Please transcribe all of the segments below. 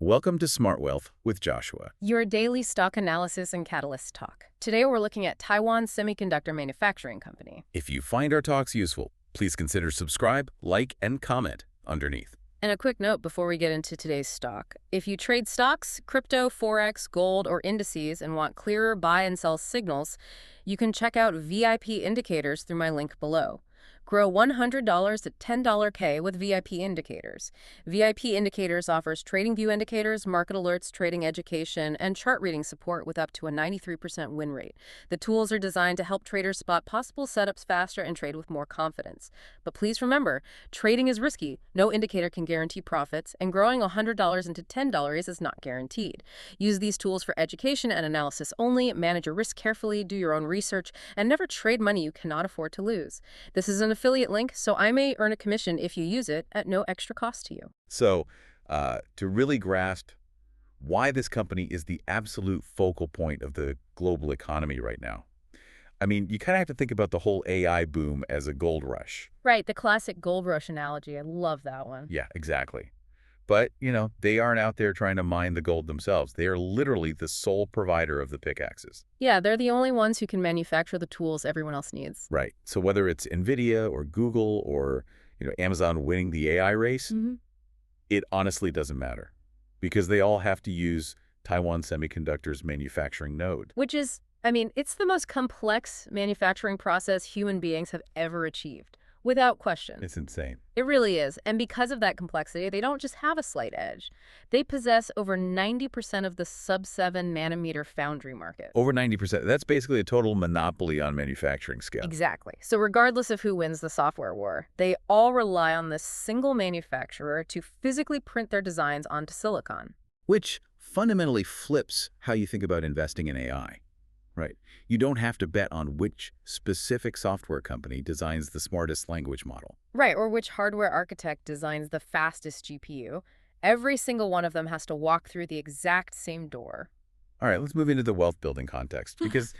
Welcome to Smart Wealth with Joshua. Your daily stock analysis and catalyst talk. Today we're looking at Taiwan Semiconductor Manufacturing Company. If you find our talks useful, please consider subscribe, like, and comment underneath. And a quick note before we get into today's stock. If you trade stocks, crypto, forex, gold, or indices and want clearer buy and sell signals, you can check out VIP indicators through my link below. Grow $100 to $10K with VIP Indicators. VIP Indicators offers TradingView indicators, market alerts, trading education, and chart reading support with up to a 93% win rate. The tools are designed to help traders spot possible setups faster and trade with more confidence. But please remember, trading is risky. No indicator can guarantee profits, and growing $100 into $10 is not guaranteed. Use these tools for education and analysis only, manage your risk carefully, do your own research, and never trade money you cannot afford to lose. This is an affiliate link, so I may earn a commission if you use it at no extra cost to you. So, to really grasp why this company is the absolute focal point of the global economy right now, I mean, you kind of have to think about the whole AI boom as a gold rush. Right, the classic gold rush analogy. I love that one. Yeah, exactly. But, they aren't out there trying to mine the gold themselves. They are literally the sole provider of the pickaxes. Yeah, they're the only ones who can manufacture the tools everyone else needs. Right. So whether it's NVIDIA or Google or, Amazon winning the AI race, it honestly doesn't matter because they all have to use Taiwan Semiconductor's manufacturing node. Which is, it's the most complex manufacturing process human beings have ever achieved. Without question. It's insane. It really is. And because of that complexity, they don't just have a slight edge. They possess over 90% of the sub-7 nanometer foundry market. Over 90%. That's basically a total monopoly on manufacturing scale. Exactly. So regardless of who wins the software war, they all rely on this single manufacturer to physically print their designs onto silicon. Which fundamentally flips how you think about investing in AI. Right. You don't have to bet on which specific software company designs the smartest language model. Right, or which hardware architect designs the fastest GPU. Every single one of them has to walk through the exact same door. All right, let's move into the wealth building context because,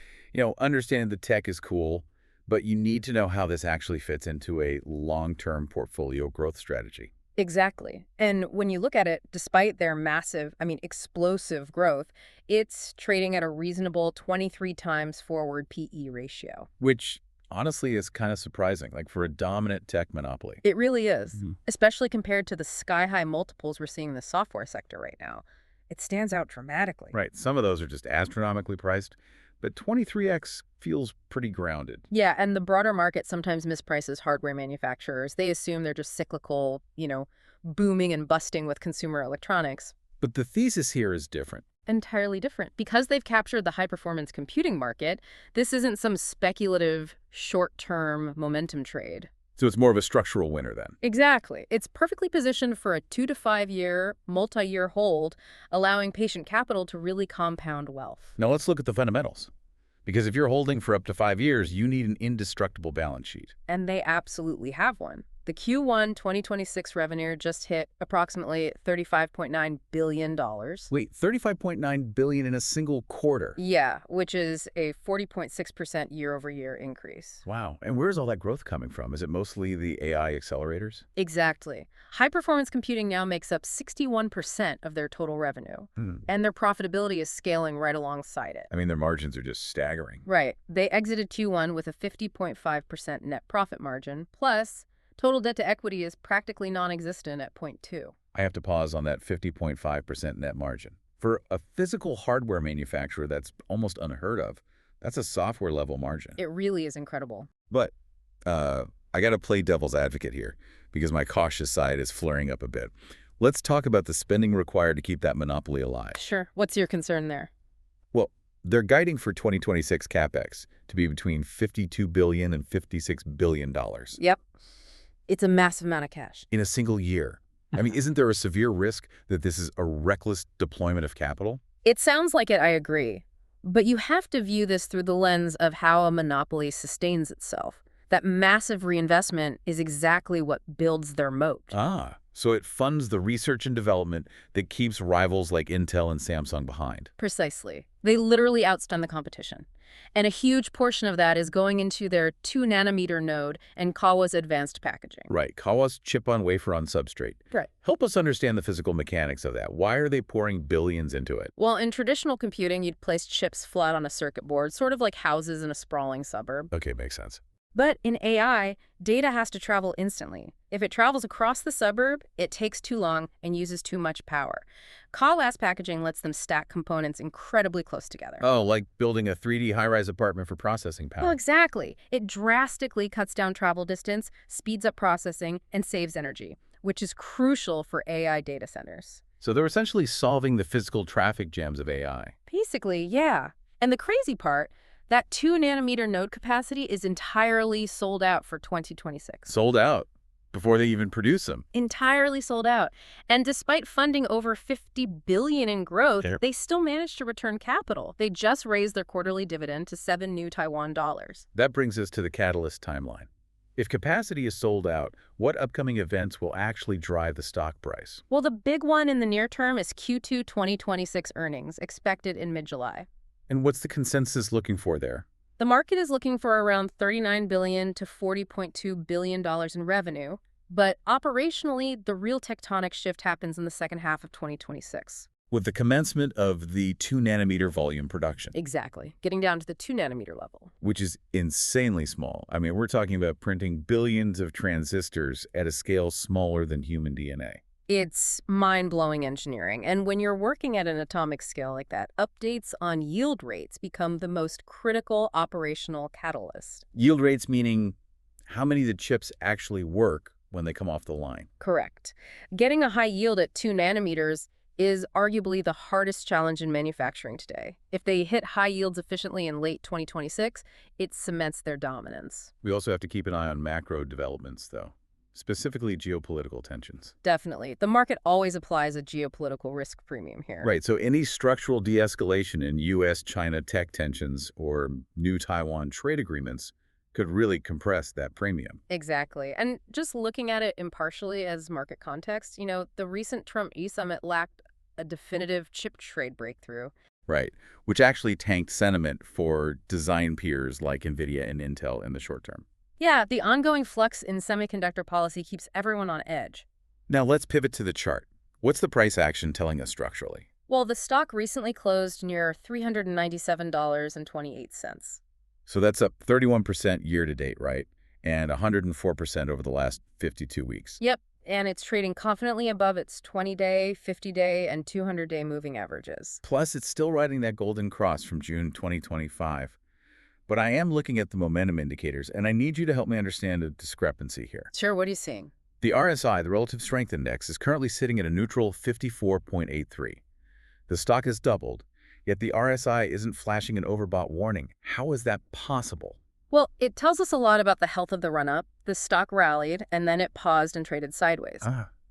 understanding the tech is cool, but you need to know how this actually fits into a long-term portfolio growth strategy. Exactly. And when you look at it, despite their massive, explosive growth, it's trading at a reasonable 23 times forward PE ratio. Which, honestly, is kind of surprising, like for a dominant tech monopoly. It really is, especially compared to the sky-high multiples we're seeing in the software sector right now. It stands out dramatically. Right. Some of those are just astronomically priced, but 23x feels pretty grounded. Yeah, and the broader market sometimes misprices hardware manufacturers. They assume they're just cyclical, booming and busting with consumer electronics. But the thesis here is different. Entirely different. Because they've captured the high-performance computing market, this isn't some speculative, short-term momentum trade. So it's more of a structural winner then. Exactly. It's perfectly positioned for a 2 to 5 year, multi-year hold, allowing patient capital to really compound wealth. Now let's look at the fundamentals. Because if you're holding for up to 5 years, you need an indestructible balance sheet. And they absolutely have one. The Q1 2026 revenue just hit approximately $35.9 billion. Wait, $35.9 billion in a single quarter? Yeah, which is a 40.6% year-over-year increase. Wow. And where's all that growth coming from? Is it mostly the AI accelerators? Exactly. High-performance computing now makes up 61% of their total revenue. And their profitability is scaling right alongside it. Their margins are just staggering. Right. They exited Q1 with a 50.5% net profit margin, plus total debt to equity is practically non-existent at 0.2. I have to pause on that 50.5% net margin. For a physical hardware manufacturer, that's almost unheard of. That's a software-level margin. It really is incredible. But I got to play devil's advocate here because my cautious side is flaring up a bit. Let's talk about the spending required to keep that monopoly alive. Sure. What's your concern there? Well, they're guiding for 2026 CapEx to be between $52 billion and $56 billion. Yep. It's a massive amount of cash. In a single year. Isn't there a severe risk that this is a reckless deployment of capital? It sounds like it, I agree. But you have to view this through the lens of how a monopoly sustains itself. That massive reinvestment is exactly what builds their moat. Ah, So it funds the research and development that keeps rivals like Intel and Samsung behind. Precisely. They literally outstun the competition. And a huge portion of that is going into their 2-nanometer node and Kawa's advanced packaging. Right, Kawa's chip-on-wafer-on-substrate. Right. Help us understand the physical mechanics of that. Why are they pouring billions into it? Well, in traditional computing, you'd place chips flat on a circuit board, sort of like houses in a sprawling suburb. Okay, makes sense. But in AI, data has to travel instantly. If it travels across the suburb, it takes too long and uses too much power. Kawa's packaging lets them stack components incredibly close together. Oh, like building a 3D high-rise apartment for processing power. Well, exactly. It drastically cuts down travel distance, speeds up processing, and saves energy, which is crucial for AI data centers. So they're essentially solving the physical traffic jams of AI. Basically, yeah. And the crazy part, that 2-nanometer node capacity is entirely sold out for 2026. Sold out before they even produce them. Entirely sold out. And despite funding over $50 billion in growth, Yep. they still managed to return capital. They just raised their quarterly dividend to 7 new Taiwan dollars. That brings us to the catalyst timeline. If capacity is sold out, what upcoming events will actually drive the stock price? Well, the big one in the near term is Q2 2026 earnings, expected in mid-July. And what's the consensus looking for there? The market is looking for around $39 billion to $40.2 billion in revenue, but operationally, the real tectonic shift happens in the second half of 2026. With the commencement of the 2-nanometer volume production, Exactly, getting down to the 2-nanometer level. which is insanely small. I mean, we're talking about printing billions of transistors at a scale smaller than human DNA. It's mind-blowing engineering, and when you're working at an atomic scale like that, updates on yield rates become the most critical operational catalyst. Yield rates meaning how many of the chips actually work when they come off the line. Correct. Getting a high yield at 2 nanometers is arguably the hardest challenge in manufacturing today. If they hit high yields efficiently in late 2026, it cements their dominance. We also have to keep an eye on macro developments, though, specifically geopolitical tensions. Definitely. The market always applies a geopolitical risk premium here. Right, so any structural de-escalation in U.S.-China tech tensions or new Taiwan trade agreements could really compress that premium. Exactly. And just looking at it impartially as market context, the recent Trump e-summit lacked a definitive chip trade breakthrough. Right, which actually tanked sentiment for design peers like NVIDIA and Intel in the short term. Yeah, the ongoing flux in semiconductor policy keeps everyone on edge. Now let's pivot to the chart. What's the price action telling us structurally? Well, the stock recently closed near $397.28. So that's up 31% year-to-date, right? And 104% over the last 52 weeks. Yep, and it's trading confidently above its 20-day, 50-day, and 200-day moving averages. Plus, it's still riding that golden cross from June 2025. But I am looking at the momentum indicators, and I need you to help me understand a discrepancy here. Sure, what are you seeing? The RSI, the Relative Strength Index, is currently sitting at a neutral 54.83. The stock has doubled, yet the RSI isn't flashing an overbought warning. How is that possible? Well, it tells us a lot about the health of the run-up. The stock rallied, and then it paused and traded sideways.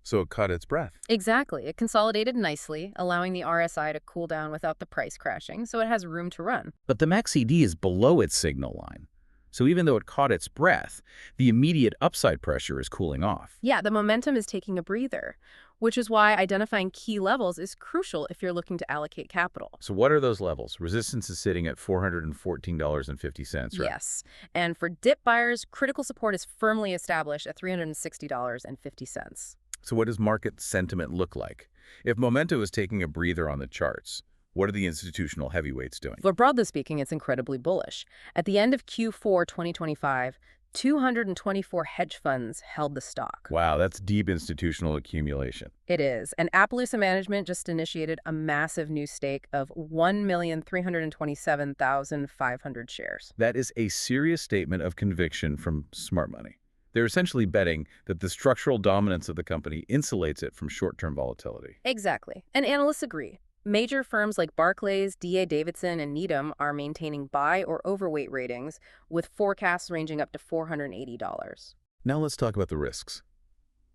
So it caught its breath. Exactly. It consolidated nicely, allowing the RSI to cool down without the price crashing, so it has room to run. But the MACD is below its signal line. So even though it caught its breath, the immediate upside pressure is cooling off. Yeah, the momentum is taking a breather, which is why identifying key levels is crucial if you're looking to allocate capital. So what are those levels? Resistance is sitting at $414.50, right? Yes. And for dip buyers, critical support is firmly established at $360.50. So what does market sentiment look like? If momentum is taking a breather on the charts, what are the institutional heavyweights doing? But broadly speaking, it's incredibly bullish. At the end of Q4 2025, 224 hedge funds held the stock. Wow, that's deep institutional accumulation. It is. And Appaloosa Management just initiated a massive new stake of 1,327,500 shares. That is a serious statement of conviction from smart money. They're essentially betting that the structural dominance of the company insulates it from short-term volatility. Exactly. And analysts agree. Major firms like Barclays, D.A. Davidson, and Needham are maintaining buy or overweight ratings, with forecasts ranging up to $480. Now let's talk about the risks.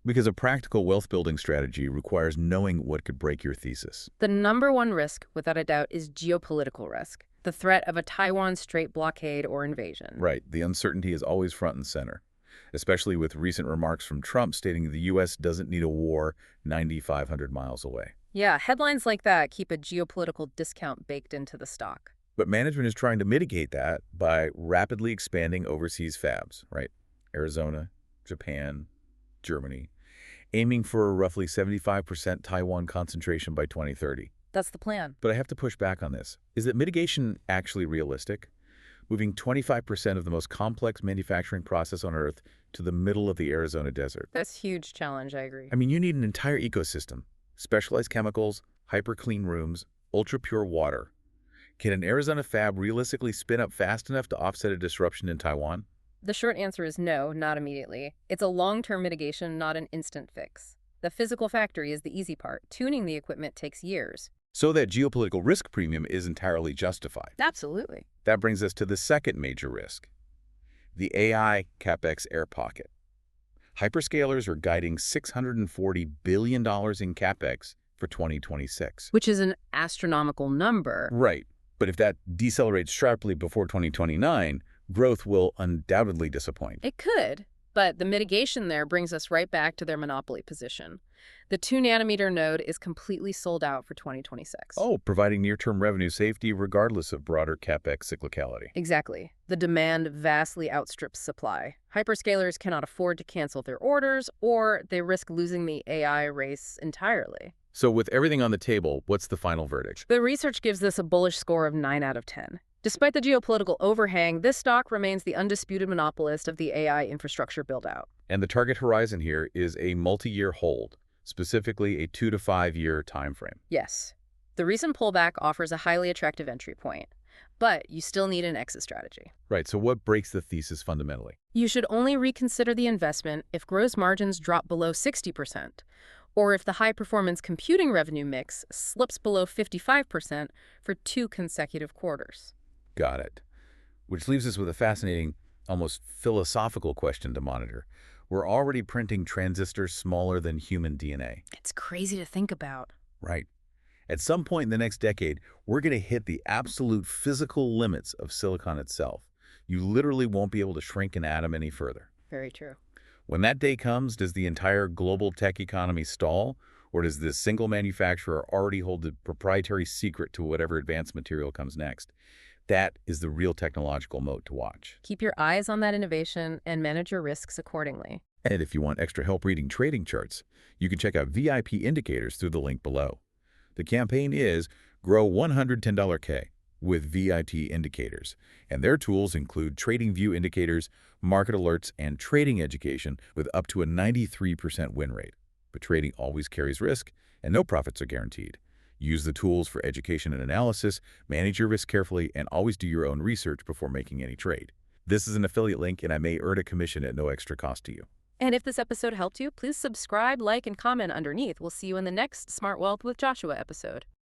Because a practical wealth-building strategy requires knowing what could break your thesis. The number one risk, without a doubt, is geopolitical risk, the threat of a Taiwan Strait blockade or invasion. Right, the uncertainty is always front and center. especially with recent remarks from Trump stating the U.S. doesn't need a war 9,500 miles away. Yeah, headlines like that keep a geopolitical discount baked into the stock. But management is trying to mitigate that by rapidly expanding overseas fabs, right? Arizona, Japan, Germany, aiming for a roughly 75% Taiwan concentration by 2030. That's the plan. But I have to push back on this. Is that mitigation actually realistic? Moving 25% of the most complex manufacturing process on Earth to the middle of the Arizona desert. That's a huge challenge, I agree. I mean, you need an entire ecosystem, specialized chemicals, hyper-clean rooms, ultra-pure water. Can an Arizona fab realistically spin up fast enough to offset a disruption in Taiwan? The short answer is no, not immediately. It's a long-term mitigation, not an instant fix. The physical factory is the easy part. Tuning the equipment takes years. So that geopolitical risk premium is entirely justified. Absolutely. That brings us to the second major risk, the AI CapEx air pocket. Hyperscalers are guiding $640 billion in CapEx for 2026. Which is an astronomical number. Right. But if that decelerates sharply before 2029, growth will undoubtedly disappoint. It could, but the mitigation there brings us right back to their monopoly position. The 2-nanometer node is completely sold out for 2026. Oh, providing near-term revenue safety regardless of broader CapEx cyclicality. Exactly. The demand vastly outstrips supply. Hyperscalers cannot afford to cancel their orders, or they risk losing the AI race entirely. So with everything on the table, what's the final verdict? The research gives this a bullish score of 9 out of 10. Despite the geopolitical overhang, this stock remains the undisputed monopolist of the AI infrastructure build-out. And the target horizon here is a multi-year hold, specifically a 2 to 5 year time frame. Yes. The recent pullback offers a highly attractive entry point, but you still need an exit strategy. Right, so what breaks the thesis fundamentally? You should only reconsider the investment if gross margins drop below 60%, or if the high-performance computing revenue mix slips below 55% for 2 consecutive quarters. Got it. Which leaves us with a fascinating, almost philosophical question to monitor. We're already printing transistors smaller than human DNA. It's crazy to think about. Right. At some point in the next decade, we're going to hit the absolute physical limits of silicon itself. You literally won't be able to shrink an atom any further. Very true. When that day comes, does the entire global tech economy stall, or does this single manufacturer already hold the proprietary secret to whatever advanced material comes next? That is the real technological moat to watch. Keep your eyes on that innovation and manage your risks accordingly. And if you want extra help reading trading charts, you can check out VIP indicators through the link below. The campaign is Grow $110K with VIP indicators, and their tools include TradingView indicators, market alerts, and trading education with up to a 93% win rate. But trading always carries risk, and no profits are guaranteed. Use the tools for education and analysis, manage your risk carefully, and always do your own research before making any trade. This is an affiliate link, and I may earn a commission at no extra cost to you. And if this episode helped you, please subscribe, like, and comment underneath. We'll see you in the next Smart Wealth with Joshua episode.